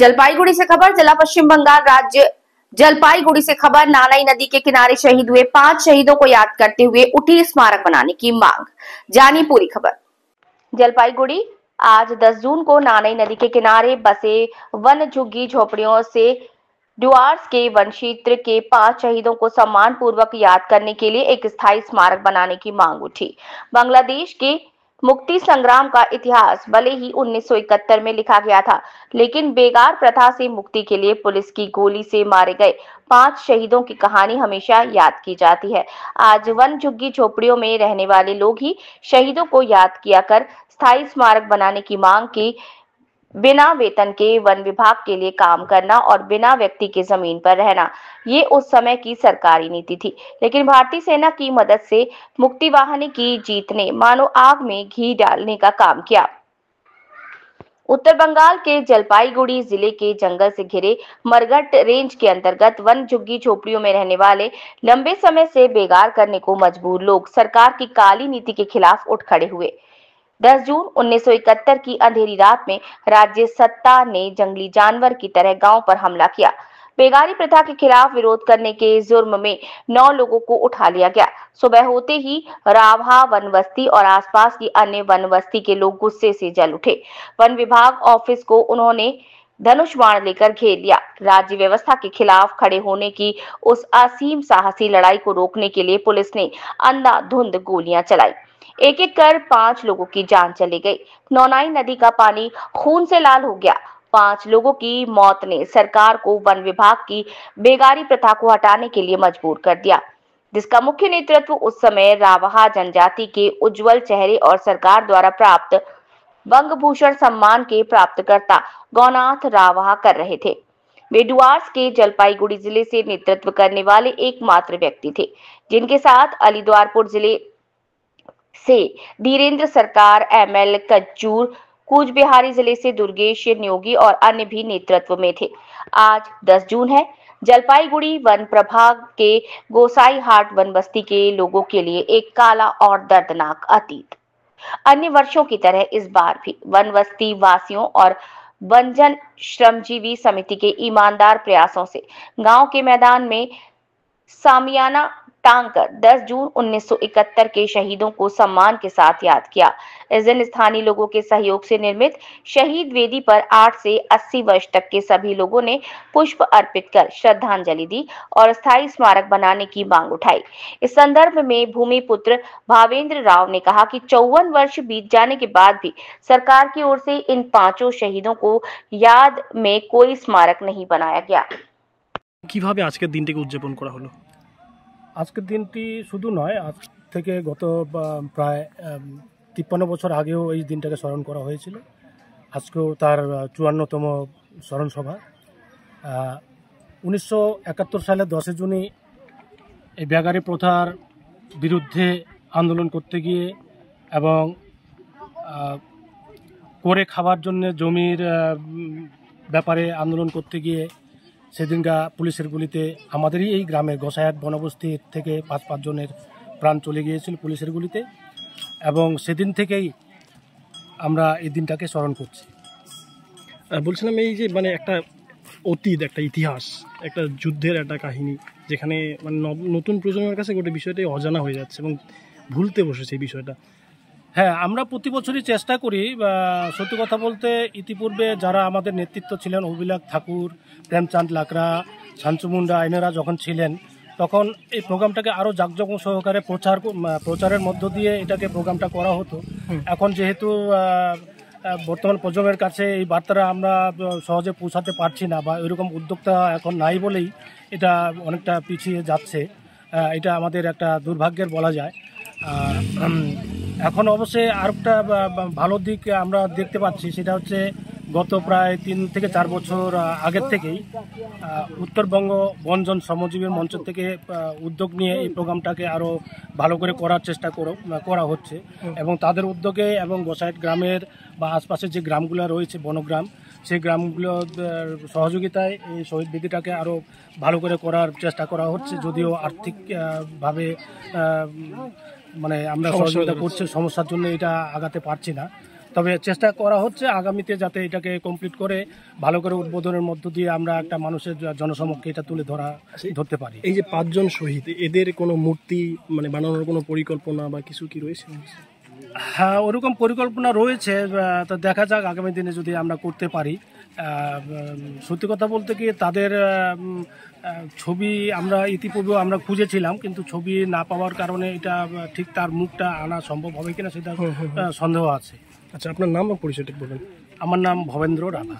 जलपाईगुड़ी से खबर। जिला पश्चिम बंगाल राज्य जलपाईगुड़ी से खबर। नालाई नदी के किनारे शहीद हुए 5 शहीदों को याद करते हुए उठी स्मारक बनाने की मांग। जानी पूरी खबर। जलपाईगुड़ी आज 10 जून को नालाई नदी के किनारे बसे वन झुग्गी झोपड़ियों से डुआर्स के वन क्षेत्र के 5 शहीदों को सम्मान पूर्वक याद करने के लिए एक स्थायी स्मारक बनाने की मांग उठी। बांग्लादेश के मुक्ति संग्राम का इतिहास भले ही 1971 में लिखा गया था, लेकिन बेगार प्रथा से मुक्ति के लिए पुलिस की गोली से मारे गए 5 शहीदों की कहानी हमेशा याद की जाती है। आज वन झुग्गी झोपड़ियों में रहने वाले लोग ही शहीदों को याद किया कर स्थायी स्मारक बनाने की मांग की। बिना वेतन के वन विभाग के लिए काम करना और बिना व्यक्ति के जमीन पर रहना, ये उस समय की सरकारी नीति थी। लेकिन भारतीय सेना की मदद से मुक्ति वाहिनी की जीत ने मानो आग में घी डालने का काम किया। उत्तर बंगाल के जलपाईगुड़ी जिले के जंगल से घिरे मरघट रेंज के अंतर्गत वन झुग्गी झोपड़ियों में रहने वाले लंबे समय से बेगार करने को मजबूर लोग सरकार की काली नीति के खिलाफ उठ खड़े हुए। 10 जून 1971 की अंधेरी रात में राज्य सत्ता ने जंगली जानवर की तरह गांव पर हमला किया। बेगारी प्रथा के खिलाफ विरोध करने के जुर्म में 9 लोगों को उठा लिया गया। सुबह होते ही रावहा वन बस्ती और आसपास की अन्य वन बस्ती के लोग गुस्से से जल उठे। वन विभाग ऑफिस को उन्होंने धनुष बाण लेकर घेर लिया। राज्य व्यवस्था के खिलाफ खड़े होने की उस असीम साहसी लड़ाई को रोकने के लिए पुलिस ने अंधाधुंध गोलियां चलाई। एक एक कर 5 लोगों की जान चली गई। नौनाई नदी का पानी खून से लाल हो गया। 5 लोगों की मौत ने सरकार को वन विभाग की बेगारी प्रथा को हटाने के लिए मजबूर कर दिया, जिसका मुख्य नेतृत्व उस समय रावहा जनजाति के उज्जवल चेहरे और सरकार द्वारा प्राप्त बंग भूषण सम्मान के प्राप्तकर्ता गौनाथ रावहा कर रहे थे। वे डुआर्स के जलपाईगुड़ी जिले से नेतृत्व करने वाले एकमात्र व्यक्ति थे, जिनके साथ अलीद्वारपुर जिले से धीरेन्द्र सरकार, ML कज्जूर, कूच बिहारी जिले से दुर्गेश नियोगी और अन्य भी नेतृत्व में थे। आज 10 जून है। जलपाईगुड़ी वन प्रभाग के गोसाई हाट वन बस्ती के लोगों के लिए एक काला और दर्दनाक अतीत। अन्य वर्षों की तरह इस बार भी वन बस्ती वासियों और वनजन श्रमजीवी समिति के ईमानदार प्रयासों से गांव के मैदान में सामियाना टांगकर 10 जून 1971 के शहीदों को सम्मान के साथ याद किया। इस दिन स्थानीय लोगों के सहयोग से निर्मित शहीद वेदी पर 8 से 80 वर्ष तक के सभी लोगों ने पुष्प अर्पित कर श्रद्धांजलि दी और स्थायी स्मारक बनाने की मांग उठाई। इस संदर्भ में भूमिपुत्र भावेंद्र राव ने कहा कि 54 वर्ष बीत जाने के बाद भी सरकार की ओर से इन 5 शहीदों को याद में कोई स्मारक नहीं बनाया गया। কিভাবে আজকের দিনটিকে উদযাপন করা হলো? আজকের দিনটি শুধু নয়, আজ থেকে গত প্রায় 53 বছর আগেও এই দিনটাকে স্মরণ করা হয়েছিল। আজকেও তার 54তম স্মরণ সভা। 1971 সালে 10 জুনই এই বেগারি প্রথার বিরুদ্ধে আন্দোলন করতে গিয়ে এবং করে খাবার জন্য জমির ব্যাপারে আন্দোলন করতে গিয়ে সেদিনকা পুলিশের গুলিতে আমাদেরই এই গ্রামে গোসাইহাট বনবস্তির থেকে 5 জনের প্রাণ চলে গিয়েছিল পুলিশের গুলিতে, এবং সেদিন থেকেই আমরা এই দিনটাকে স্মরণ করছি। বলছিলাম এই যে মানে একটা অতীত, একটা ইতিহাস, একটা যুদ্ধের একটা কাহিনী, যেখানে মানে নতুন প্রজন্মের কাছে গোটা বিষয়টাই অজানা হয়ে যাচ্ছে এবং ভুলতে বসেছে এই বিষয়টা। হ্যাঁ, আমরা প্রতি বছরই চেষ্টা করি। সত্যি কথা বলতে ইতিপূর্বে যারা আমাদের নেতৃত্ব ছিলেন, অভিলাখ ঠাকুর, প্রেমচাঁদ লাকড়া, শান্তু মুন্ডা এনারা যখন ছিলেন, তখন এই প্রোগ্রামটাকে আরও জাঁকজমক সহকারে প্রচারের মধ্য দিয়ে এটাকে প্রোগ্রামটা করা হতো। এখন যেহেতু বর্তমান প্রজন্মের কাছে এই বার্তাটা আমরা সহজে পৌঁছাতে পারছি না, বা এরকম উদ্যোক্তা এখন নাই বলেই এটা অনেকটা পিছিয়ে যাচ্ছে। এটা আমাদের একটা দুর্ভাগ্যের বলা যায়। এখন অবশ্যই আরেকটা ভালো দিক আমরা দেখতে পাচ্ছি, সেটা হচ্ছে গত প্রায় 3 থেকে 4 বছর আগের থেকেই উত্তরবঙ্গ বনজন শ্রমজীবীর মঞ্চ থেকে উদ্যোগ নিয়ে এই প্রোগ্রামটাকে আরও ভালো করে করার চেষ্টা করা হচ্ছে, এবং তাদের উদ্যোগে এবং গোসাইহাট গ্রামের বা আশপাশের যে গ্রামগুলো রয়েছে বনগ্রাম, সেই গ্রামগুলোর সহযোগিতায় এই শহীদ বেদিটাকে আরও ভালো করে করার চেষ্টা করা হচ্ছে। যদিও আর্থিকভাবে মানে আমরা সহযোগিতা করছি, সমস্যার জন্য এটা আগাতে পারছি না। তবে চেষ্টা করা হচ্ছে আগামীতে যাতে এটাকে কমপ্লিট করে ভালো করে উদ্বোধনের মধ্য দিয়ে আমরা একটা মানুষের জনসমক্ষে এটা তুলে ধরতে পারি। এই যে 5 জন শহীদ, এদের কোনো মূর্তি মানে বানানোর কোনো পরিকল্পনা বা কিছু কি রয়েছে? হ্যাঁ, ওরকম পরিকল্পনা রয়েছে, তো দেখা যাক আগামী দিনে যদি আমরা করতে পারি। সত্যি কথা বলতে কি তাদের ছবি আমরা ইতিপূর্বে আমরা খুঁজেছিলাম, কিন্তু ছবি না পাওয়ার কারণে এটা ঠিক তার মুখটা আনা সম্ভব হবে কিনা সেটা সন্দেহ আছে। আচ্ছা, আপনার নাম ও পরিচয়টা বলুন। আমার নাম ভবেন্দ্র রাভা।